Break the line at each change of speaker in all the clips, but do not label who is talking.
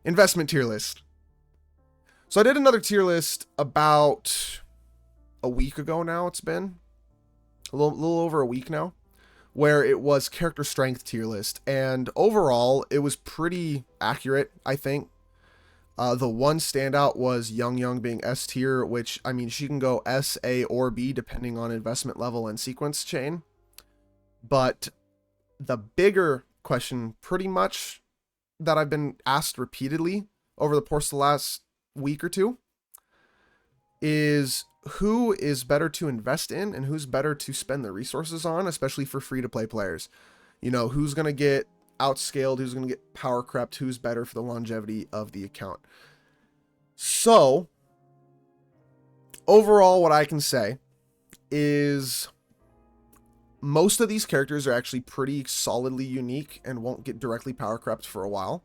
investment tier list. So I did another tier list about a week ago now. It's been a little over a week now, where it was character strength tier list. And overall, it was pretty accurate, I think. The one standout was Ling Yong being S tier, which, I mean, she can go S, A, or B depending on investment level and sequence chain. But the bigger question, pretty much, that I've been asked repeatedly over the course of the last week or two is who is better to invest in and who's better to spend the resources on, especially for free-to-play players. You know, who's going to get outscaled, who's going to get power crept, who's better for the longevity of the account. So, overall, what I can say is most of these characters are actually pretty solidly unique and won't get directly power crept for a while.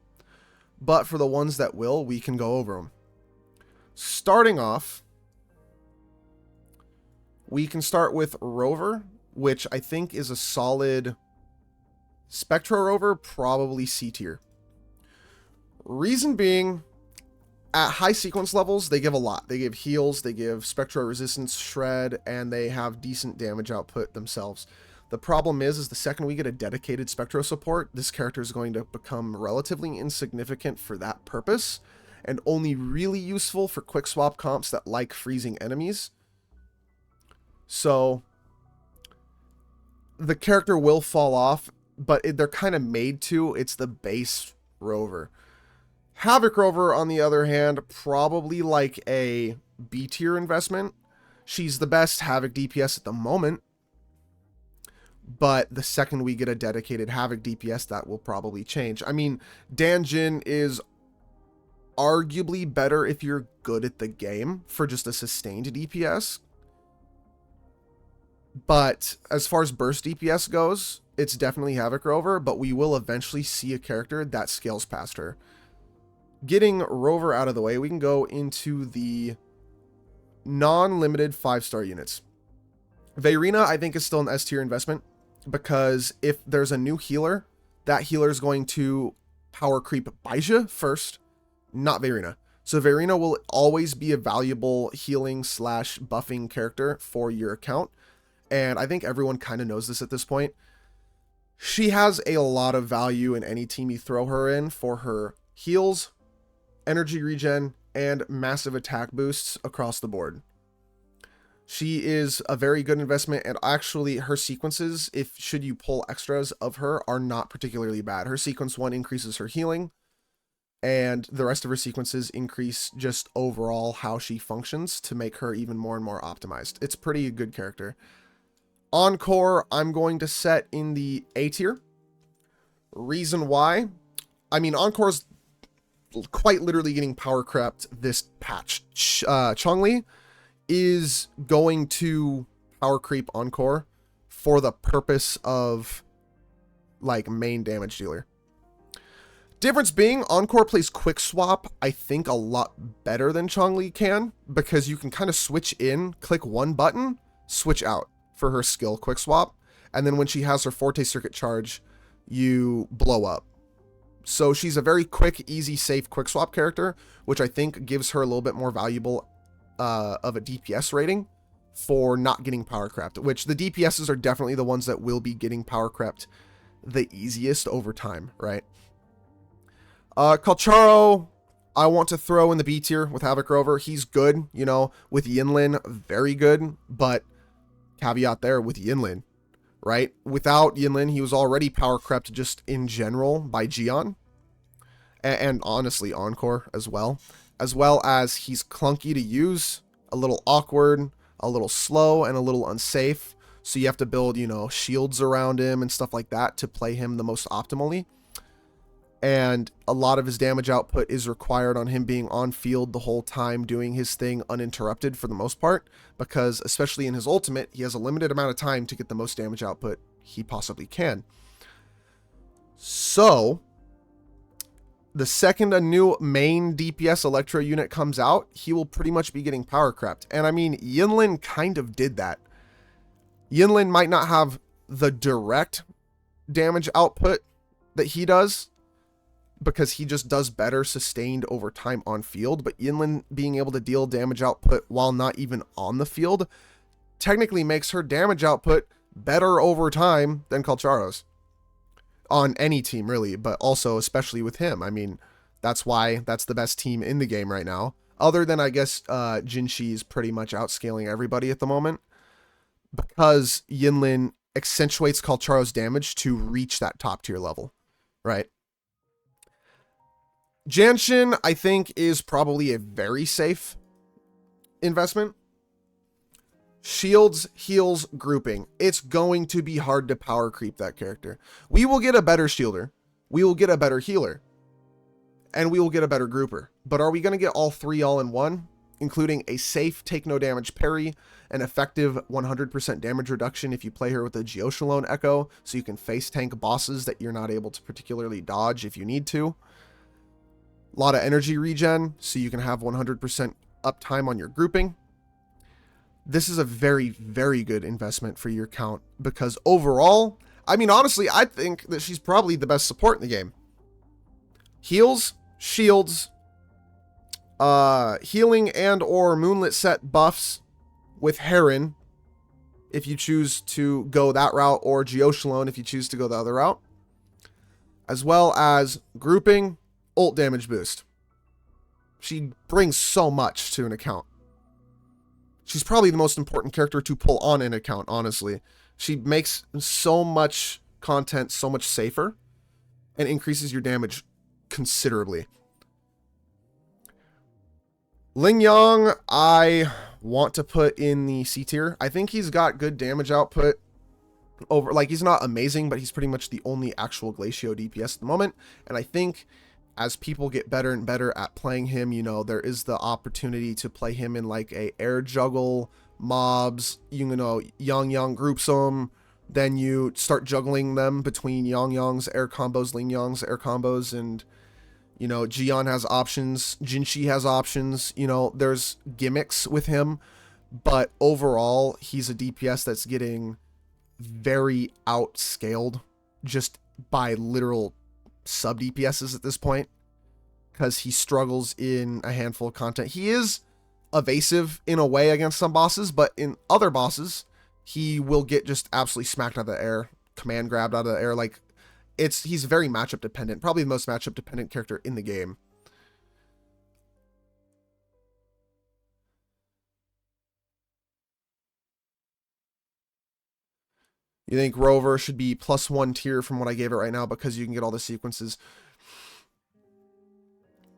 But for the ones that will, we can go over them. Starting off, we can start with Rover, which I think is a solid Spectro Rover, probably C tier. Reason being, at high sequence levels, they give a lot. They give heals, they give Spectro resistance, shred, and they have decent damage output themselves. The problem is the second we get a dedicated Spectro support, this character is going to become relatively insignificant for that purpose, and only really useful for quick swap comps that like freezing enemies. So the character will fall off, but they're kind of made to. It's the base Rover. Havoc Rover, on the other hand, probably like a B tier investment. She's the best Havoc DPS at the moment, but the second we get a dedicated Havoc DPS, that will probably change. I mean, Danjin is arguably better if you're good at the game for just a sustained DPS. But as far as burst DPS goes, it's definitely Havoc Rover, but we will eventually see a character that scales past her. Getting Rover out of the way, we can go into the non-limited 5-star units. Vina, I think, is still an S tier investment, because if there's a new healer, that healer is going to power creep Baija first, not Vina. So Vina will always be a valuable healing / buffing character for your account. And I think everyone kind of knows this at this point. She has a lot of value in any team you throw her in for her heals, energy regen, and massive attack boosts across the board. She is a very good investment, and actually her sequences, if should you pull extras of her, are not particularly bad. Her sequence 1 increases her healing, and the rest of her sequences increase just overall how she functions to make her even more and more optimized. It's pretty good character. Encore, I'm going to set in the A tier. Reason why? I mean, Encore's quite literally getting power crept this patch. Chongli is going to power creep Encore for the purpose of, like, main damage dealer. Difference being, Encore plays quick swap, I think, a lot better than Chongli can, because you can kind of switch in, click one button, switch out for her skill quick swap, and then when she has her Forte Circuit charge, you blow up. So she's a very quick, easy, safe quick swap character, which I think gives her a little bit more valuable of a DPS rating for not getting power crept, which the DPSs are definitely the ones that will be getting power crept the easiest over time, right? Calcharo, I want to throw in the B tier with Havoc Rover. He's good, you know, with Yinlin, very good, but caveat there with Yinlin, right? Without Yinlin, he was already power crept just in general by Jian, and honestly Encore as well as he's clunky to use, a little awkward, a little slow, and a little unsafe. So you have to build, you know, shields around him and stuff like that to play him the most optimally. And a lot of his damage output is required on him being on field the whole time, doing his thing uninterrupted for the most part, because especially in his ultimate, he has a limited amount of time to get the most damage output he possibly can. So the second a new main DPS Electro unit comes out, he will pretty much be getting power crept. And I mean, Yinlin kind of did that. Yinlin might not have the direct damage output that he does, because he just does better sustained over time on field, but Yinlin being able to deal damage output while not even on the field technically makes her damage output better over time than Kalcharo's on any team really, but also especially with him. I mean, that's why that's the best team in the game right now. Other than, I guess, Jinshi is pretty much outscaling everybody at the moment because Yinlin accentuates Kalcharo's damage to reach that top tier level, right? Janson, I think, is probably a very safe investment. Shields, heals, grouping. It's going to be hard to power creep that character. We will get a better shielder. We will get a better healer. And we will get a better grouper. But are we going to get all three all in one? Including a safe take no damage parry, an effective 100% damage reduction if you play her with a Geoshalone Echo, so you can face tank bosses that you're not able to particularly dodge if you need to. A lot of energy regen, so you can have 100% uptime on your grouping. This is a very, very good investment for your count because overall, I mean, honestly, I think that she's probably the best support in the game. Heals, shields, healing and or moonlit set buffs with Heron if you choose to go that route, or Geoshalone if you choose to go the other route, as well as grouping, ult damage boost. She brings so much to an account. She's probably the most important character to pull on an account, honestly. She makes so much content so much safer and increases your damage considerably. Ling Yong, I want to put in the C tier. I think he's got good damage output over, like, he's not amazing, but he's pretty much the only actual Glacio DPS at the moment. And I think as people get better and better at playing him, you know, there is the opportunity to play him in like a air juggle mobs, you know, Yang groups them, then you start juggling them between Yong's air combos, Ling Yong's air combos, and, you know, Jian has options, Jinshi has options, you know, there's gimmicks with him, but overall, he's a DPS that's getting very outscaled just by literal sub DPSs at this point, because he struggles in a handful of content. He is evasive in a way against some bosses, but in other bosses, he will get just absolutely smacked out of the air, command grabbed out of the air. Like, he's very matchup dependent, probably the most matchup dependent character in the game. You think Rover should be +1 tier from what I gave it right now because you can get all the sequences?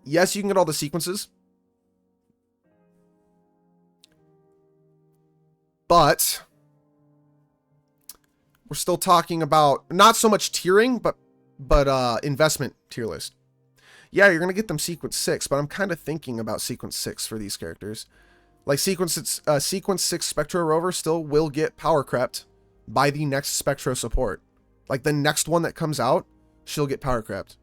Yes, you can get all the sequences. But we're still talking about not so much tiering, but investment tier list. Yeah, you're going to get them sequence 6, but I'm kind of thinking about sequence 6 for these characters. Like sequence 6 Spectro Rover still will get power crept by the next Spectro support. Like the next one that comes out, she'll get power crept.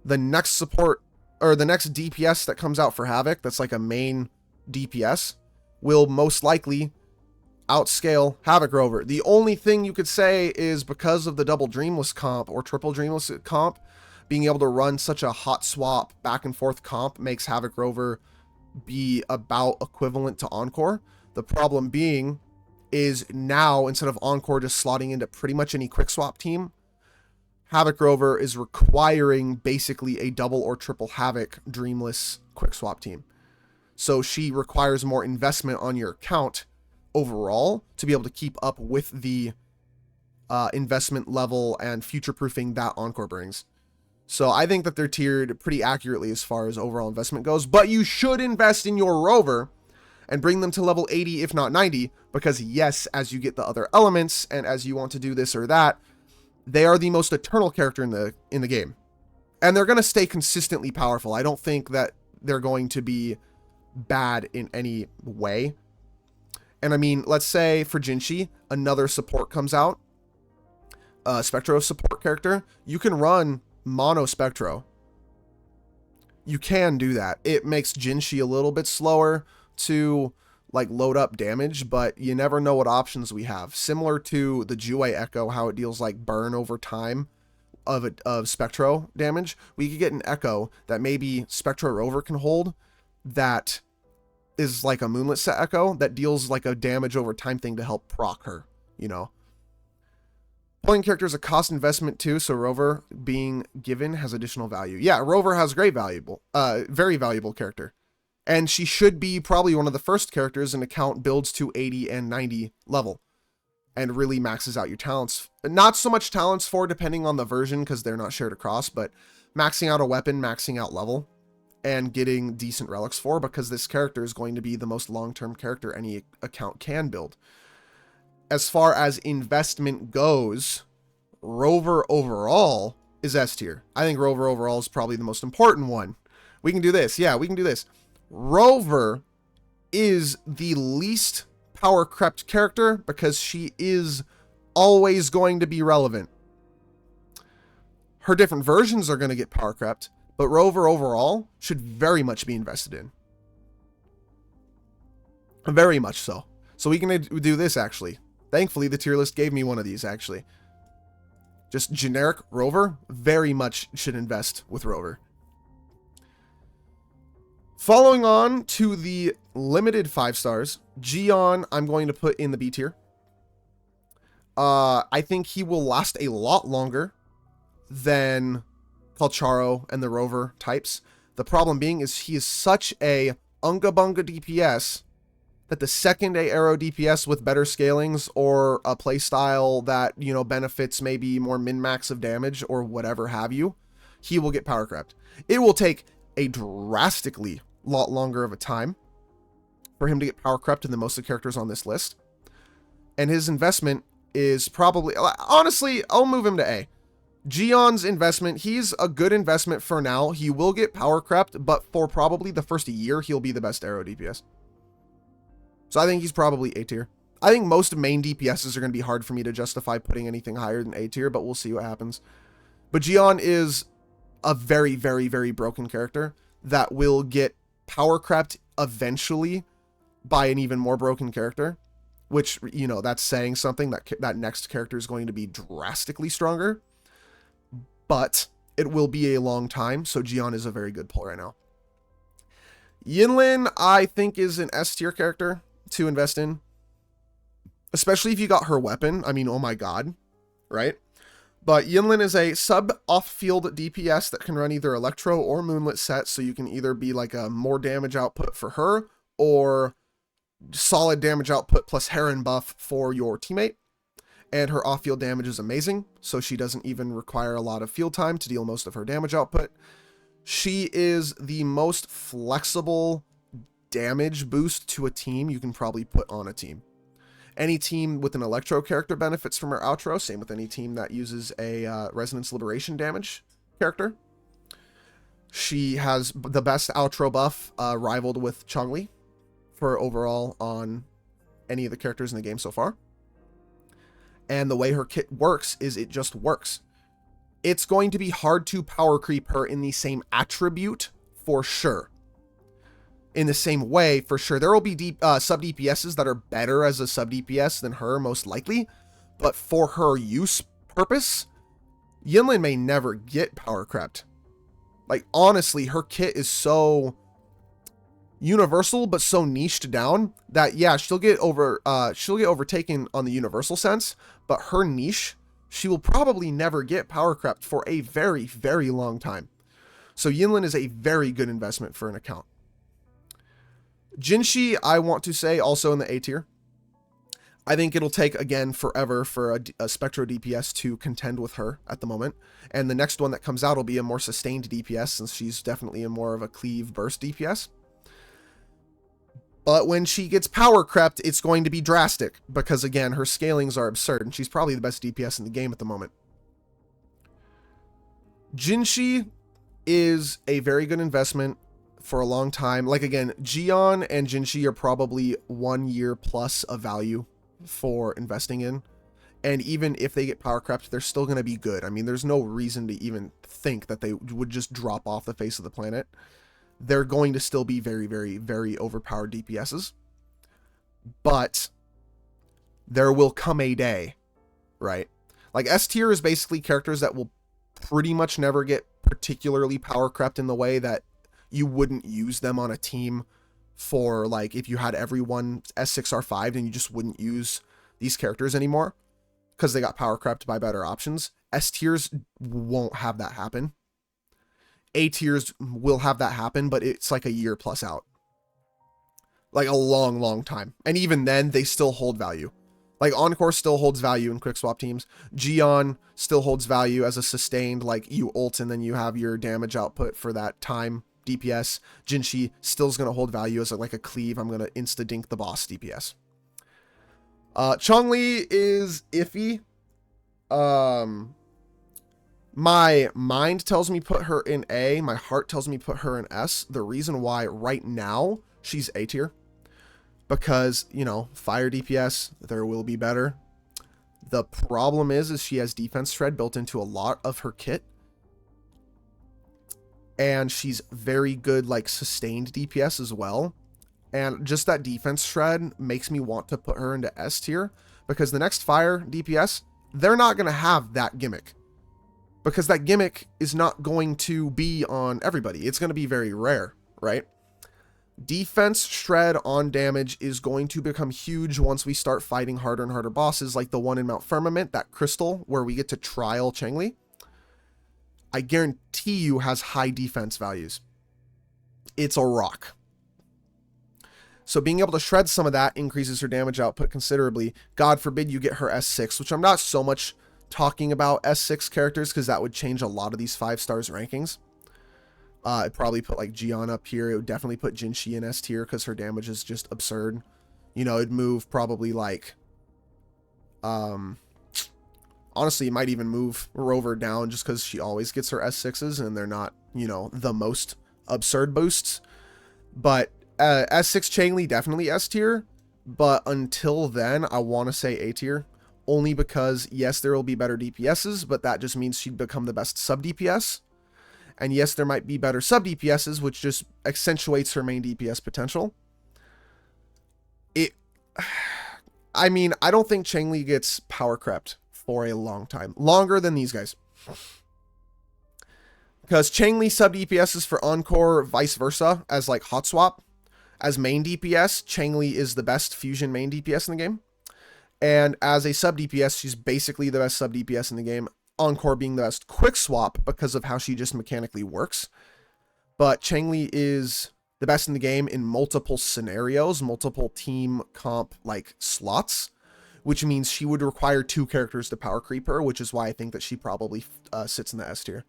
The next support, or the next DPS that comes out for Havoc, that's like a main DPS, will most likely outscale Havoc Rover. The only thing you could say is because of the double Dreamless comp or triple Dreamless comp, being able to run such a hot swap back and forth comp makes Havoc Rover be about equivalent to Encore. The problem being is now, instead of Encore just slotting into pretty much any quick swap team, Havoc Rover is requiring basically a double or triple Havoc Dreamless quick swap team. So she requires more investment on your account overall to be able to keep up with the investment level and future-proofing that Encore brings. So I think that they're tiered pretty accurately as far as overall investment goes, but you should invest in your Rover and bring them to level 80, if not 90, because yes, as you get the other elements and as you want to do this or that, they are the most eternal character in the game. And they're going to stay consistently powerful. I don't think that they're going to be bad in any way. And I mean, let's say for Jinshi, another support comes out, Spectro support character, you can run mono Spectro. You can do that. It makes Jinshi a little bit slower to like load up damage, but you never know what options we have. Similar to the Jue Echo, how it deals like burn over time. of Spectro damage, we could get an Echo that maybe Spectro Rover can hold that is like a Moonlit set Echo that deals like a damage over time thing to help proc her, you know. Pulling character is a cost investment too, so Rover being given has additional value. Yeah, Rover has very valuable character. And she should be probably one of the first characters an account builds to 80 and 90 level and really maxes out your talents. Not so much talents for depending on the version because they're not shared across, but maxing out a weapon, maxing out level, and getting decent relics for, because this character is going to be the most long-term character any account can build. As far as investment goes, Rover overall is S tier. I think Rover overall is probably the most important one. We can do this. Yeah, we can do this. Rover is the least power crept character because she is always going to be relevant. Her different versions are going to get power crept, but Rover overall should very much be invested in. Very much so. So we can do this actually. Thankfully, the tier list gave me one of these actually. Just generic Rover, very much should invest with Rover. Following on to the limited 5 stars, Gion, I'm going to put in the B tier. I think he will last a lot longer than Calcharo and the Rover types. The problem being is he is such a unga bunga DPS that the second A arrow DPS with better scalings or a playstyle that, you know, benefits maybe more min-max of damage or whatever have you, he will get power crept. It will take a drastically lot longer of a time for him to get power crept than most of the characters on this list. And his investment is probably, honestly, I'll move him to A. Gion's investment, he's a good investment for now. He will get power crept, but for probably the first year, he'll be the best arrow DPS. So I think he's probably A tier. I think most main DPSs are going to be hard for me to justify putting anything higher than A tier, but we'll see what happens. But Gion is a very, very, very broken character that will get power crept eventually by an even more broken character, which, you know, that's saying something. That next character is going to be drastically stronger, but it will be a long time. So Gion is a very good pull right now. Yinlin, I think, is an S tier character to invest in, especially if you got her weapon. I mean, oh my god, right? But Yinlin is a sub off-field DPS that can run either Electro or Moonlit set, so you can either be like a more damage output for her or solid damage output plus Heron buff for your teammate. And her off-field damage is amazing, so she doesn't even require a lot of field time to deal most of her damage output. She is the most flexible damage boost to a team you can probably put on a team. Any team with an Electro character benefits from her outro. Same with any team that uses a Resonance Liberation damage character. She has the best outro buff, rivaled with Chongli for overall on any of the characters in the game so far. And the way her kit works is it just works. It's going to be hard to power creep her in the same attribute for sure. In the same way, for sure, there will be sub DPSs that are better as a sub DPS than her, most likely. But for her use purpose, Yinlin may never get power crept. Like, honestly, her kit is so universal, but so niched down that, yeah, she'll get overtaken on the universal sense, but her niche, she will probably never get power crept for a very, very long time. So Yinlin is a very good investment for an account. Jinshi, I want to say, also in the A tier. I think it'll take, again, forever for a Spectro DPS to contend with her at the moment. And the next one that comes out will be a more sustained DPS, since she's definitely a more of a cleave burst DPS. But when she gets power crept, it's going to be drastic, because, again, her scalings are absurd, and she's probably the best DPS in the game at the moment. Jinshi is a very good investment for a long time. Like, again, Gion and Jinshi are probably 1 year plus of value for investing in. And even if they get power crept, they're still going to be good. I mean, there's no reason to even think that they would just drop off the face of the planet. They're going to still be very, very, very overpowered DPSs. But there will come a day, right? Like, S tier is basically characters that will pretty much never get particularly power crept in the way that you wouldn't use them on a team for, like, if you had everyone S6R5 and you just wouldn't use these characters anymore because they got power crept by better options. S tiers won't have that happen. A tiers will have that happen, but it's like a year plus out. Like a long, long time. And even then, they still hold value. Like, Encore still holds value in quick swap teams. Gion still holds value as a sustained, like, you ult and then you have your damage output for that time DPS. Jinshi still is going to hold value as like a cleave. I'm going to insta-dink the boss DPS. Chongli is iffy. My mind tells me put her in A. My heart tells me put her in S. The reason why right now she's A tier, because, you know, fire DPS, there will be better. The problem is she has defense shred built into a lot of her kit. And she's very good, like, sustained DPS as well. And just that defense shred makes me want to put her into S tier, because the next fire DPS, they're not going to have that gimmick. Because that gimmick is not going to be on everybody. It's going to be very rare, right? Defense shred on damage is going to become huge once we start fighting harder and harder bosses, like the one in Mount Firmament, that crystal where we get to trial Chongli. I guarantee you has high defense values. It's a rock. So being able to shred some of that increases her damage output considerably. God forbid you get her S6, which I'm not so much talking about S6 characters because that would change a lot of these 5 stars rankings. I'd probably put like Gion up here. It would definitely put Jinshi in S tier because her damage is just absurd. You know, it'd move probably like, honestly, it might even move Rover down just because she always gets her S6s and they're not, you know, the most absurd boosts. But S6 Chongli definitely S tier. But until then, I want to say A tier. Only because, yes, there will be better DPSs, but that just means she'd become the best sub DPS. And yes, there might be better sub DPSs, which just accentuates her main DPS potential. I mean, I don't think Chongli gets power crept for a long time. Longer than these guys. Because Chongli sub DPS is for Encore, vice versa, as like hot swap. As main DPS, Chongli is the best fusion main DPS in the game. And as a sub DPS, she's basically the best sub DPS in the game. Encore being the best quick swap because of how she just mechanically works. But Chongli is the best in the game in multiple scenarios, multiple team comp like slots, which means she would require 2 characters to power creep her, which is why I think that she probably sits in the S tier.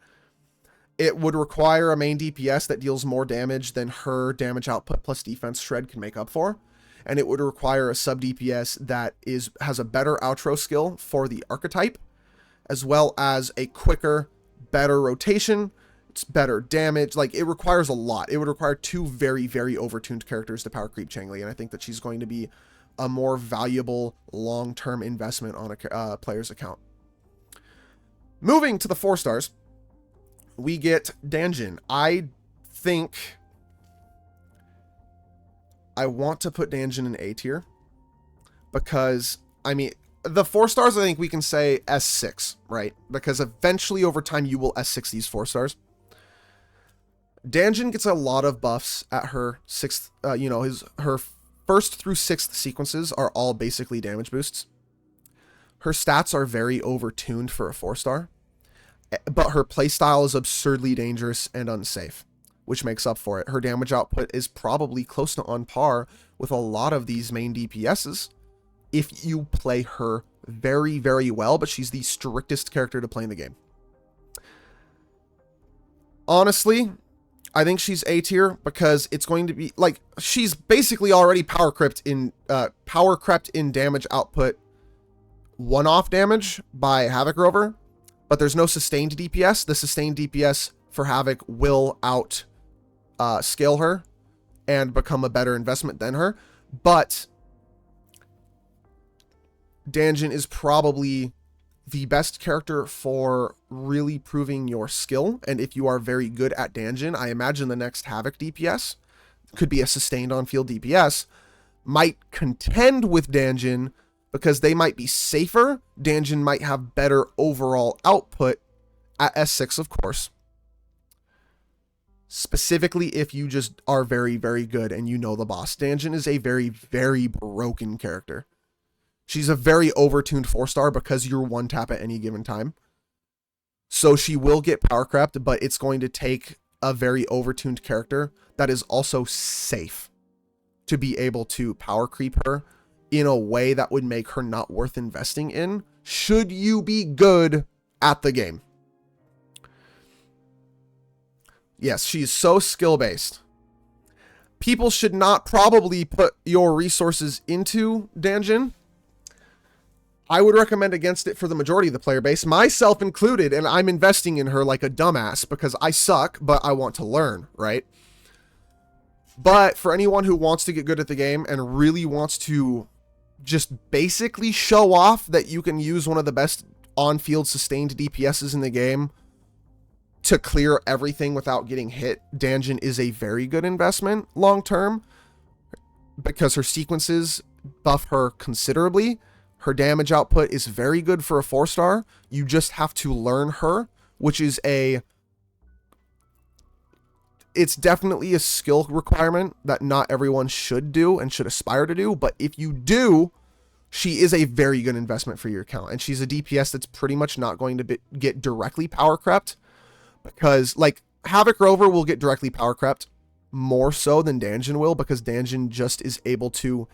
It would require a main DPS that deals more damage than her damage output plus defense shred can make up for. And it would require a sub DPS that has a better outro skill for the archetype, as well as a quicker, better rotation. It's better damage. Like, it requires a lot. It would require 2 very, very overtuned characters to power creep Chongli, and I think that she's going to be a more valuable long-term investment on a player's account. Moving to the 4 stars, we get Danjin. I think I want to put Danjin in A tier because, I mean, the 4 stars, I think we can say S6, right? Because eventually over time you will S6 these 4 stars. Danjin gets a lot of buffs at her 6th, you know, her 1st through 6th sequences are all basically damage boosts. Her stats are very overtuned for a 4 star, but her playstyle is absurdly dangerous and unsafe, which makes up for it. Her damage output is probably close to on par with a lot of these main DPSs if you play her very, very well, but she's the strictest character to play in the game. Honestly, I think she's A tier because it's going to be like, she's basically already power crept in damage output, one-off damage by Havoc Rover, but there's no sustained DPS. The sustained DPS for Havoc will out scale her and become a better investment than her. But Danjin is probably the best character for really proving your skill. And if you are very good at Danjin, I imagine the next Havoc DPS could be a sustained on-field DPS, might contend with Danjin because they might be safer. Danjin might have better overall output at S6, of course. Specifically, if you just are very, very good and you know the boss. Danjin is a very, very broken character. She's a very overtuned 4-star because you're one tap at any given time. So she will get power crept, but it's going to take a very overtuned character that is also safe to be able to power creep her in a way that would make her not worth investing in, should you be good at the game. Yes, she's so skill-based. People should not probably put your resources into Danjin. I would recommend against it for the majority of the player base, myself included, and I'm investing in her like a dumbass because I suck, but I want to learn, right? But for anyone who wants to get good at the game and really wants to just basically show off that you can use one of the best on-field sustained DPSs in the game to clear everything without getting hit, Danjin is a very good investment long-term because her sequences buff her considerably. Her damage output is very good for a 4-star. You just have to learn her, which is it's definitely a skill requirement that not everyone should do and should aspire to do. But if you do, she is a very good investment for your account. And she's a DPS that's pretty much not going to get directly power crept. Because, like, Havoc Rover will get directly power crept more so than Danjin will, because Danjin just is able to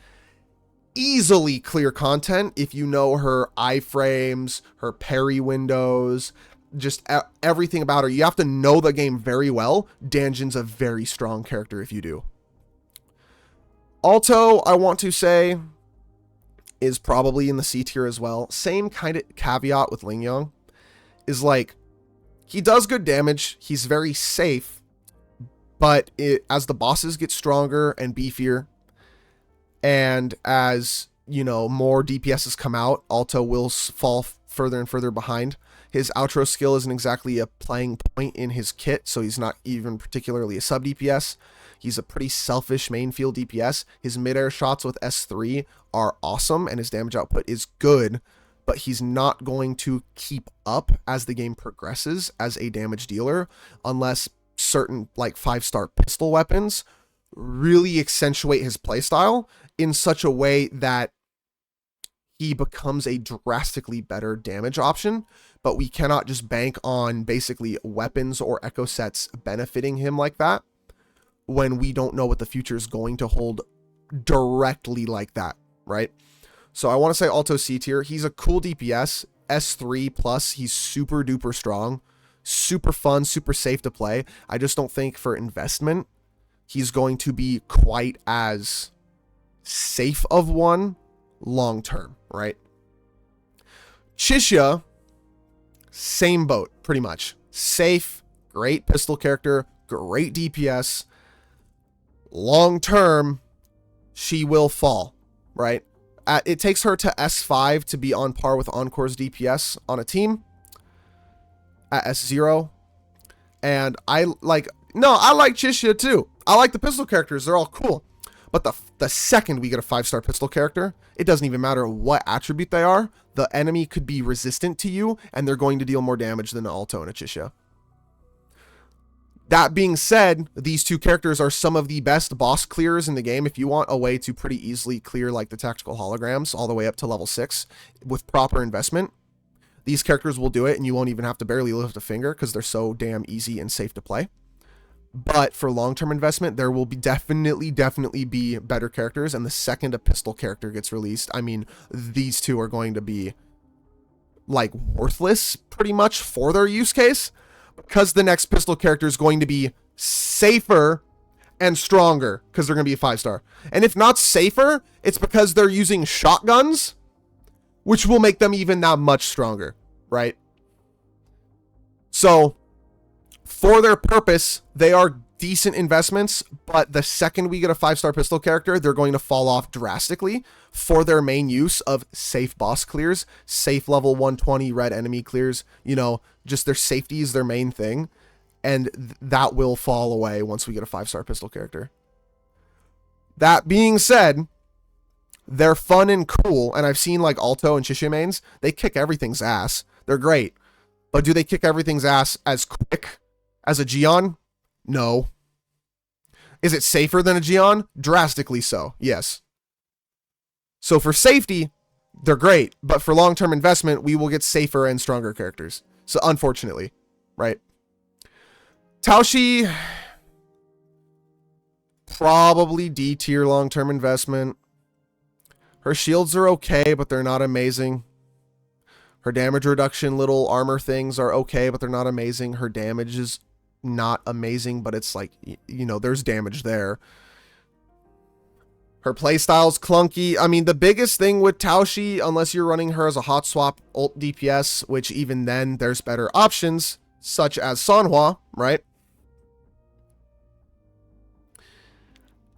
easily clear content if you know her iframes, her parry windows, just everything about her. You have to know the game very well. Danjin's a very strong character if you do. Alto, I want to say, is probably in the C tier as well. Same kind of caveat with Ling Yong. Is like, he does good damage, he's very safe, but as the bosses get stronger and beefier, and as, you know, more DPSs come out, Alto will fall further and further behind. His outro skill isn't exactly a playing point in his kit, so he's not even particularly a sub DPS. He's a pretty selfish main field DPS. His mid-air shots with S3 are awesome, and his damage output is good, but he's not going to keep up as the game progresses as a damage dealer unless certain like 5-star pistol weapons really accentuate his playstyle in such a way that he becomes a drastically better damage option. But we cannot just bank on basically weapons or echo sets benefiting him like that when we don't know what the future is going to hold directly like that, right? So I want to say Alto C tier. He's a cool DPS, S3 plus. He's super duper strong, super fun, super safe to play. I just don't think for investment, he's going to be quite as safe of one long term, right? Chisha, same boat, pretty much. Safe, great pistol character, great DPS. Long term, she will fall, right? It takes her to S5 to be on par with Encore's DPS on a team at S0. And I like Chisha too. I like the pistol characters. They're all cool. But the second we get a 5-star pistol character, it doesn't even matter what attribute they are. The enemy could be resistant to you, and they're going to deal more damage than an Alto and a Chisha. That being said, these two characters are some of the best boss clears in the game. If you want a way to pretty easily clear like the tactical holograms all the way up to level 6 with proper investment, these characters will do it, and you won't even have to barely lift a finger because they're so damn easy and safe to play. But for long-term investment, there will be definitely be better characters, and the second a pistol character gets released, I mean, these two are going to be like worthless pretty much for their use case, because the next pistol character is going to be safer and stronger because they're going to be a 5-star. And if not safer, it's because they're using shotguns, which will make them even that much stronger, right? So for their purpose, they are decent investments, but the second we get a 5-star pistol character, they're going to fall off drastically for their main use of safe boss clears, safe level 120 red enemy clears, you know, just their safety is their main thing, and that will fall away once we get a 5-star pistol character. That being said, they're fun and cool, and I've seen like Alto and Chisha mains, they kick everything's ass. They're great. But do they kick everything's ass as quick as a Gion? No. Is it safer than a Gion? Drastically so, yes. So for safety, they're great. But for long-term investment, we will get safer and stronger characters. So unfortunately, right? Taoshi, probably D tier long-term investment. Her shields are okay, but they're not amazing. Her damage reduction little armor things are okay, but they're not amazing. Her damage is not amazing, but it's like, you know, there's damage there. Her playstyle's clunky. I mean, the biggest thing with Taoshi, unless you're running her as a hot swap ult DPS, which even then there's better options, such as Sanhua, right?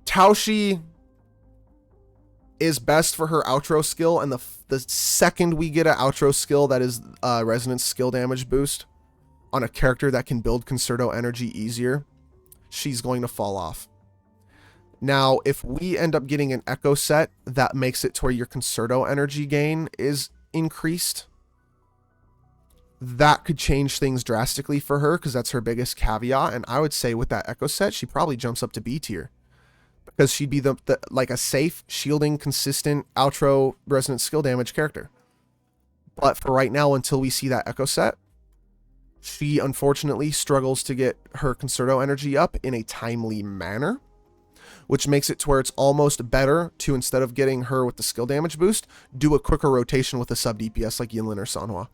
Taoshi is best for her outro skill, and the second we get an outro skill that is resonance skill damage boost on a character that can build Concerto energy easier, she's going to fall off. Now, if we end up getting an Echo set that makes it to where your Concerto energy gain is increased, that could change things drastically for her, because that's her biggest caveat. And I would say with that Echo set, she probably jumps up to B tier, because she'd be the like a safe, shielding, consistent outro resonance skill damage character. But for right now, until we see that Echo set, she unfortunately struggles to get her Concerto energy up in a timely manner, which makes it to where it's almost better to, instead of getting her with the skill damage boost, do a quicker rotation with a sub DPS like Yinlin or Sanhua.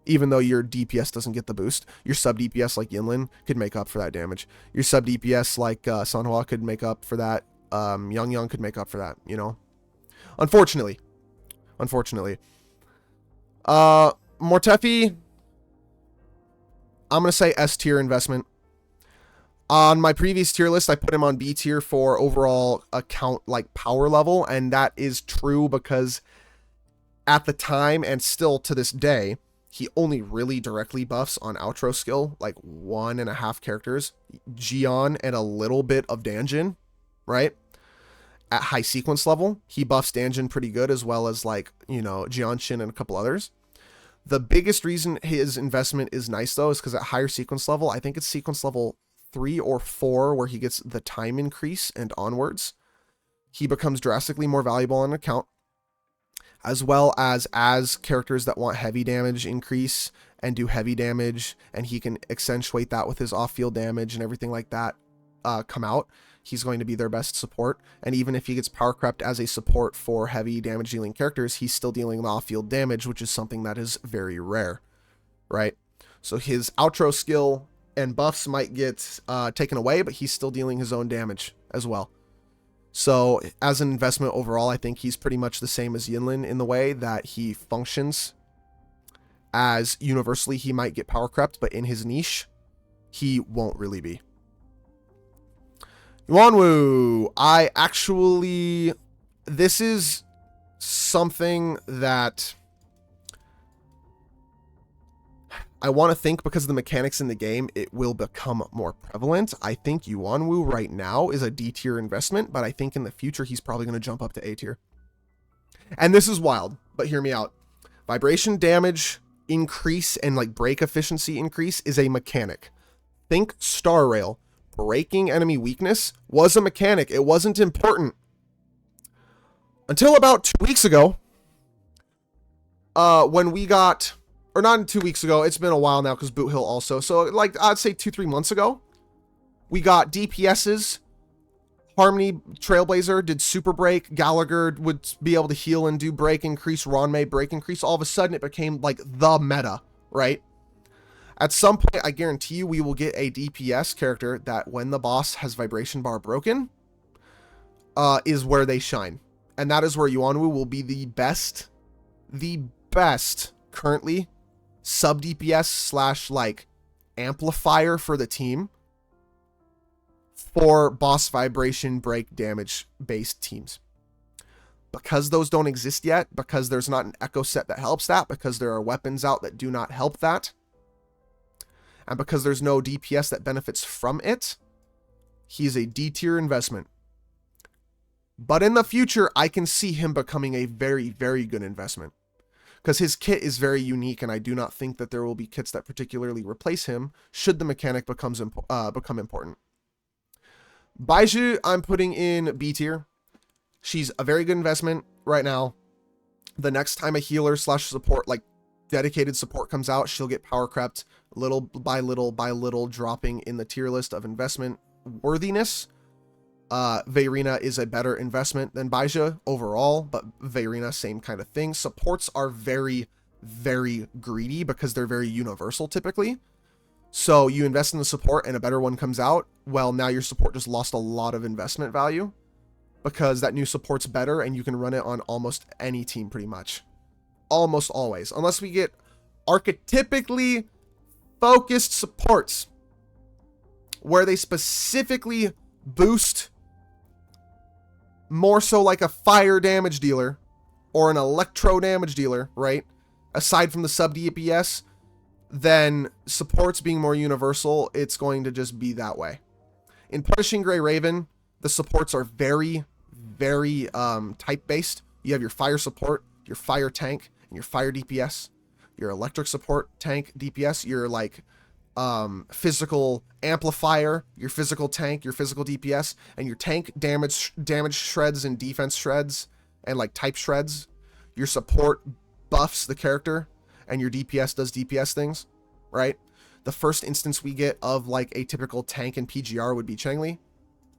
Even though your DPS doesn't get the boost, your sub DPS like Yinlin could make up for that damage. Your sub DPS like Sanhua could make up for that. Yong could make up for that, you know? Unfortunately. Mortefi, I'm going to say S tier investment. On my previous tier list, I put him on B tier for overall account, like, power level, and that is true because at the time, and still to this day, he only really directly buffs on outro skill, like 1.5 characters, Gion and a little bit of Danjin, right? At high sequence level, he buffs Danjin pretty good, as well as, like, you know, Jianshin and a couple others. The biggest reason his investment is nice, though, is because at higher sequence level, I think it's sequence level 3 or 4 where he gets the time increase and onwards, he becomes drastically more valuable on an account, as well as characters that want heavy damage increase and do heavy damage, and he can accentuate that with his off-field damage and everything like that come out. He's going to be their best support, and even if he gets power crept as a support for heavy damage dealing characters, he's still dealing off-field damage, which is something that is very rare, right? So his outro skill and buffs might get taken away, but he's still dealing his own damage as well. So as an investment overall, I think he's pretty much the same as Yinlin in the way that he functions as universally he might get power crept, but in his niche, he won't really be. Yuan Wu, this is something that I want to think, because of the mechanics in the game, it will become more prevalent. I think Yuan Wu right now is a D tier investment, but I think in the future he's probably going to jump up to A tier. And this is wild, but hear me out. Vibration damage increase and like break efficiency increase is a mechanic. Think Star Rail. Breaking enemy weakness was a mechanic. It wasn't important until about 2 weeks ago, when we got, or not 2 weeks ago, it's been a while now because Boot Hill also, so like I'd say 2-3 months ago, we got DPSs. Harmony Trailblazer did super break, Gallagher would be able to heal and do break increase, Ronmei break increase. All of a sudden it became like the meta, right? At some point, I guarantee you, we will get a DPS character that when the boss has vibration bar broken, is where they shine. And that is where Yuan Wu will be the best currently sub DPS slash like amplifier for the team for boss vibration break damage based teams. Because those don't exist yet, because there's not an echo set that helps that, because there are weapons out that do not help that, and because there's no DPS that benefits from it, he's a D tier investment. But in the future, I can see him becoming a very, very good investment. because his kit is very unique, and I do not think that there will be kits that particularly replace him should the mechanic become important. Baizhu, I'm putting in B tier. She's a very good investment right now. The next time a healer / support, like dedicated support, comes out, she'll get power crept little by little, dropping in the tier list of investment worthiness. Vina is a better investment than Baizhu overall, but Vina, same kind of thing. Supports are very, very greedy because they're very universal typically. So you invest in the support and a better one comes out, well, now your support just lost a lot of investment value because that new support's better and you can run it on almost any team pretty much. Almost always. Unless we get archetypically focused supports where they specifically boost more so like a fire damage dealer or an electro damage dealer, right? Aside from the sub DPS, then supports being more universal, it's going to just be that way. In Punishing Grey Raven, the supports are very, very type based. You have your fire support, your fire tank, and your fire DPS, your electric support tank DPS, your like physical amplifier, your physical tank, your physical DPS, and your tank damage shreds and defense shreds and like type shreds. Your support buffs the character and your DPS does DPS things, right? The first instance we get of like a typical tank in PGR would be Chongli,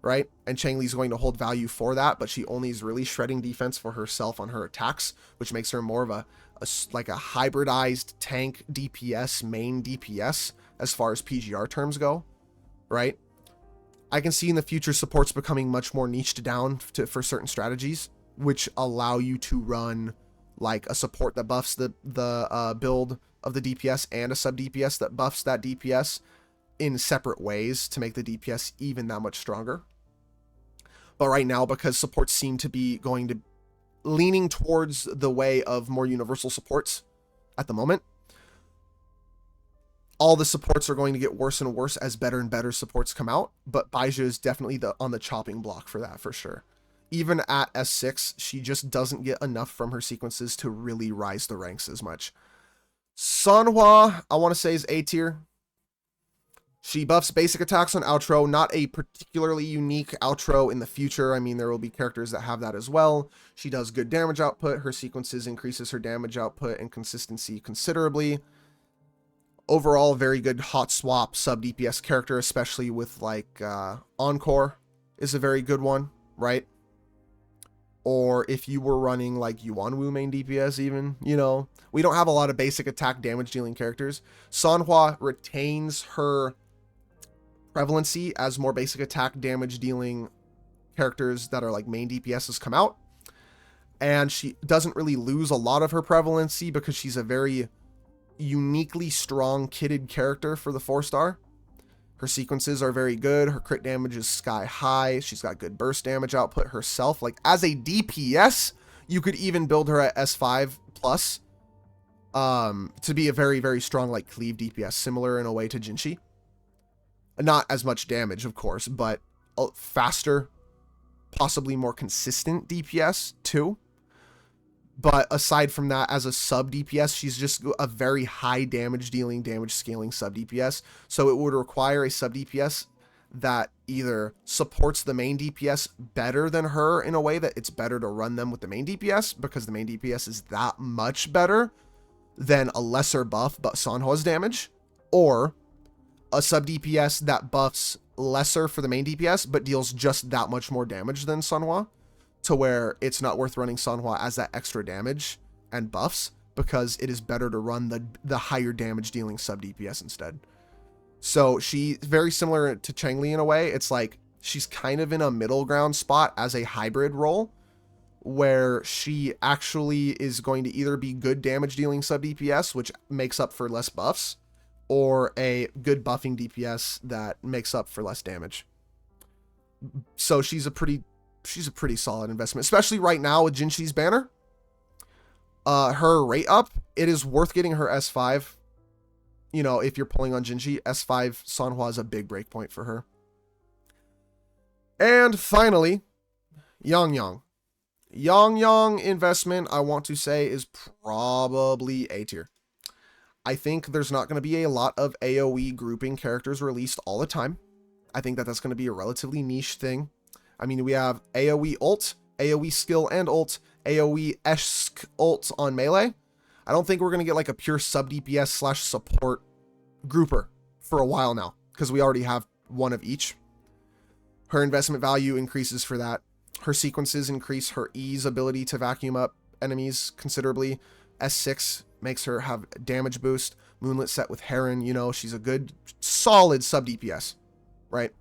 right? And Chongli's going to hold value for that, but she only is really shredding defense for herself on her attacks, which makes her more of a hybridized tank DPS, main DPS as far as PGR terms go, right? I can see in the future supports becoming much more niched down for certain strategies, which allow you to run like a support that buffs the build of the DPS and a sub DPS that buffs that DPS in separate ways to make the DPS even that much stronger. But right now, because supports seem to be leaning towards the way of more universal supports at the moment, all the supports are going to get worse and worse as better and better supports come out. But Baizhu is definitely on the chopping block for that, for sure. Even at S6, she just doesn't get enough from her sequences to really rise the ranks as much. Sanhua, I want to say, is A tier. She buffs basic attacks on outro, not a particularly unique outro in the future. I mean, there will be characters that have that as well. She does good damage output. Her sequences increases her damage output and consistency considerably. Overall, very good hot swap sub DPS character, especially with like Encore is a very good one, right? Or if you were running like Yuan Wu main DPS even, you know, we don't have a lot of basic attack damage dealing characters. Sanhua retains her prevalency as more basic attack damage dealing characters that are like main DPSs come out. And she doesn't really lose a lot of her prevalency because she's a very uniquely strong kitted character for the 4-star. Her sequences are very good. Her crit damage is sky high. She's got good burst damage output herself. Like as a DPS, you could even build her at S5 plus to be a very, very strong like cleave DPS, similar in a way to Jinshi. Not as much damage, of course, but faster, possibly more consistent DPS too. But aside from that, as a sub DPS, she's just a very high damage dealing, damage scaling sub DPS. So it would require a sub DPS that either supports the main DPS better than her in a way that it's better to run them with the main DPS because the main DPS is that much better than a lesser buff but Sanhua's damage, or a sub DPS that buffs lesser for the main DPS but deals just that much more damage than Sanhua, to where it's not worth running Sanhua as that extra damage and buffs because it is better to run the higher damage dealing sub DPS instead. So she's very similar to Chongli in a way. It's like she's kind of in a middle ground spot as a hybrid role where she actually is going to either be good damage dealing sub DPS, which makes up for less buffs, or a good buffing DPS that makes up for less damage. So she's a pretty solid investment, especially right now with Jinshi's banner. Her rate up, it is worth getting her S5. You know, if you're pulling on Jinshi, S5 Sanhua is a big breakpoint for her. And finally, Yang Yang. Yong investment, I want to say, is probably A tier. I think there's not going to be a lot of AoE grouping characters released all the time. I think that that's going to be a relatively niche thing. I mean, we have AoE ult, AoE skill and ult, AoE-esque ult on melee. I don't think we're going to get like a pure sub DPS slash support grouper for a while now, because we already have one of each. Her investment value increases for that. Her sequences increase her E's ability to vacuum up enemies considerably. S6 makes her have damage boost. Moonlit set with Heron, you know, she's a good, solid sub DPS, right?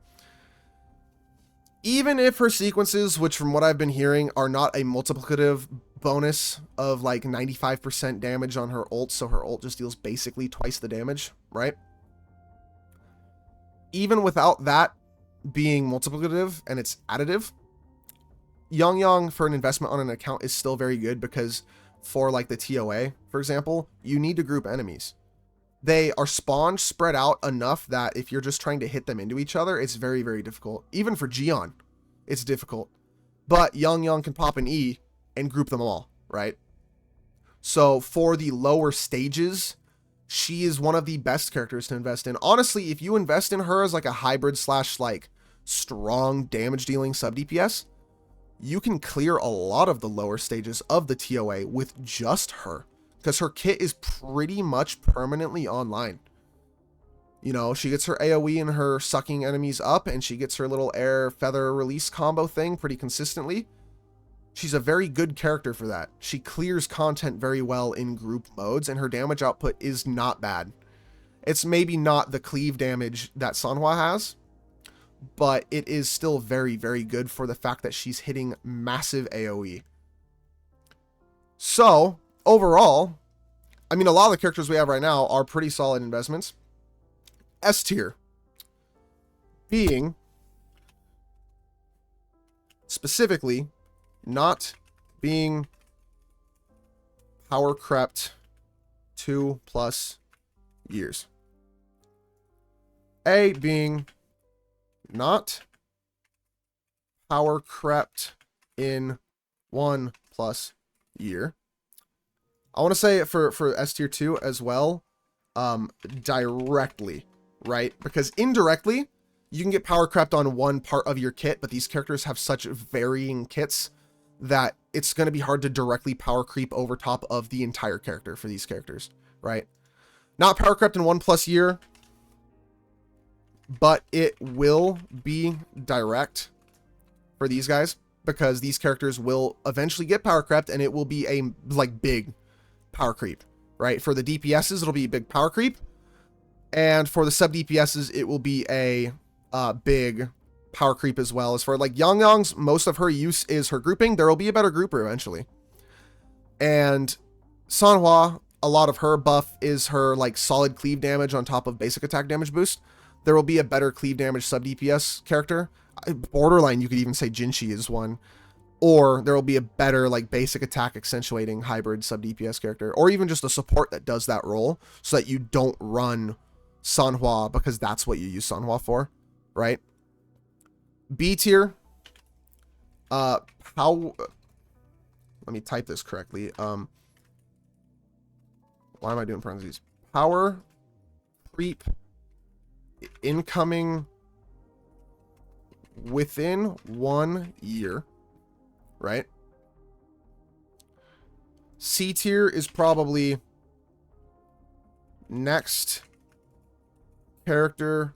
Even if her sequences, which from what I've been hearing are not a multiplicative bonus of like 95% damage on her ult, so her ult just deals basically twice the damage, right? Even without that being multiplicative and it's additive, Yong for an investment on an account is still very good, because for like the TOA, for example, you need to group enemies. They are spawned spread out enough that if you're just trying to hit them into each other, it's very, very difficult. Even for Gion, it's difficult. But Yong can pop an E and group them all, right? So for the lower stages, she is one of the best characters to invest in. Honestly, if you invest in her as like a hybrid slash like strong damage dealing sub DPS, you can clear a lot of the lower stages of the TOA with just her, because her kit is pretty much permanently online. You know, she gets her AoE and her sucking enemies up, and she gets her little air feather release combo thing pretty consistently. She's a very good character for that. She clears content very well in group modes, and her damage output is not bad. It's maybe not the cleave damage that Sanhua has, but it is still very, very good for the fact that she's hitting massive AoE. So, overall, I mean, a lot of the characters we have right now are pretty solid investments. S tier being specifically not being power crept 2+ years. A being not power crept in 1+ year. I want to say for S tier 2 as well, directly, right? Because indirectly, you can get power crept on one part of your kit, but these characters have such varying kits that it's going to be hard to directly power creep over top of the entire character for these characters, right? Not power crept in 1+ year, but it will be direct for these guys, because these characters will eventually get power crept, and it will be a like big power creep, right? For the DPSs, it'll be a big power creep, and for the sub DPSs, it will be a big power creep as well. As for like Yong's, most of her use is her grouping. There will be a better grouper eventually, and Sanhua, a lot of her buff is her like solid cleave damage on top of basic attack damage boost. There will be a better cleave damage sub DPS character. Borderline, you could even say Jinshi is one. Or there will be a better like basic attack accentuating hybrid sub DPS character. Or even just a support that does that role, so that you don't run Sanhua because that's what you use Sanhua for, right? B tier. Let me type this correctly. Why am I doing parentheses? Power creep incoming within 1 year, right? C tier is probably next character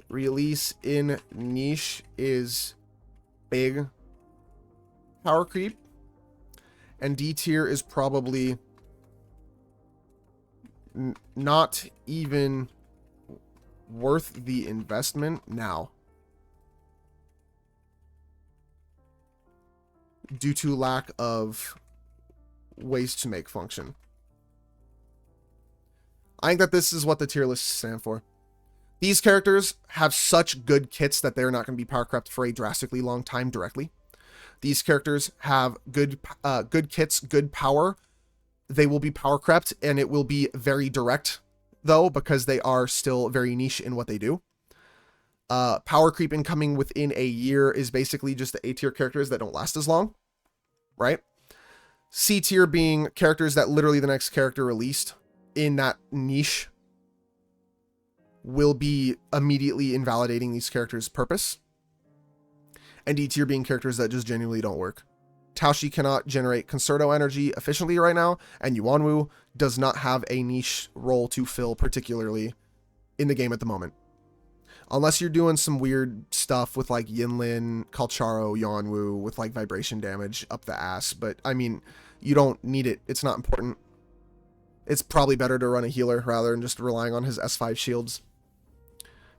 release in niche is big power creep, and D tier is probably not even worth the investment now, due to lack of ways to make function. I think that this is what the tier lists stand for. These characters have such good kits that they're not going to be power crept for a drastically long time directly. These characters have good kits, good power. They will be power crept, and it will be very direct, though, because they are still very niche in what they do. Power creep incoming within a year is basically just the A tier characters that don't last as long. right? C tier being characters that literally the next character released in that niche will be immediately invalidating these characters' purpose. And D tier being characters that just genuinely don't work. Taoshi cannot generate Concerto energy efficiently right now, and Yuan Wu does not have a niche role to fill particularly in the game at the moment. Unless you're doing some weird stuff with like Yinlin, Kalcharo, Yuan Wu with like vibration damage up the ass, but I mean, you don't need it. It's not important. It's probably better to run a healer rather than just relying on his S5 shields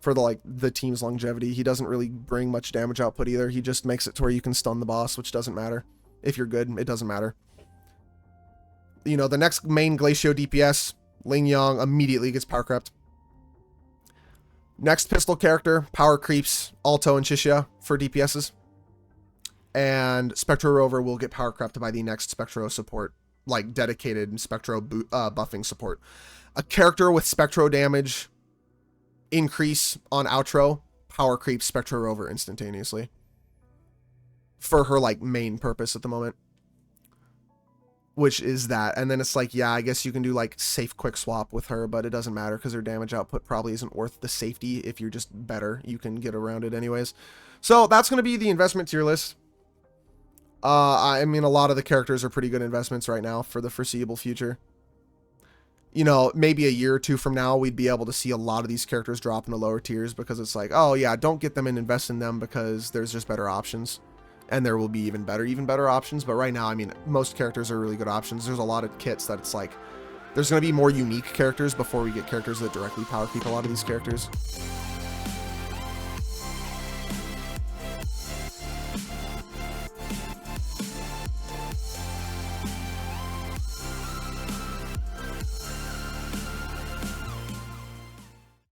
for the team's longevity. He doesn't really bring much damage output either. He just makes it to where you can stun the boss, which doesn't matter. If you're good, it doesn't matter. You know, the next main Glacio DPS, Ling Yong, immediately gets power crept. Next pistol character, power creeps Alto and Shishia for DPSs. And Spectro Rover will get power crept by the next Spectro support, like dedicated Spectro buffing support. A character with Spectro damage increase on outro, power creeps Spectro Rover instantaneously. For her like main purpose at the moment. Which is that. And then it's like, yeah, I guess you can do like safe quick swap with her, but it doesn't matter because her damage output probably isn't worth the safety. If you're just better, you can get around it anyways. So that's going to be the investment tier list. I mean, a lot of the characters are pretty good investments right now for the foreseeable future. You know, maybe a year or two from now, we'd be able to see a lot of these characters drop into lower tiers because it's like, oh yeah, don't get them and invest in them because there's just better options. And there will be even better options. But right now, I mean, most characters are really good options. There's a lot of kits that it's like, there's going to be more unique characters before we get characters that directly power creep a lot of these characters.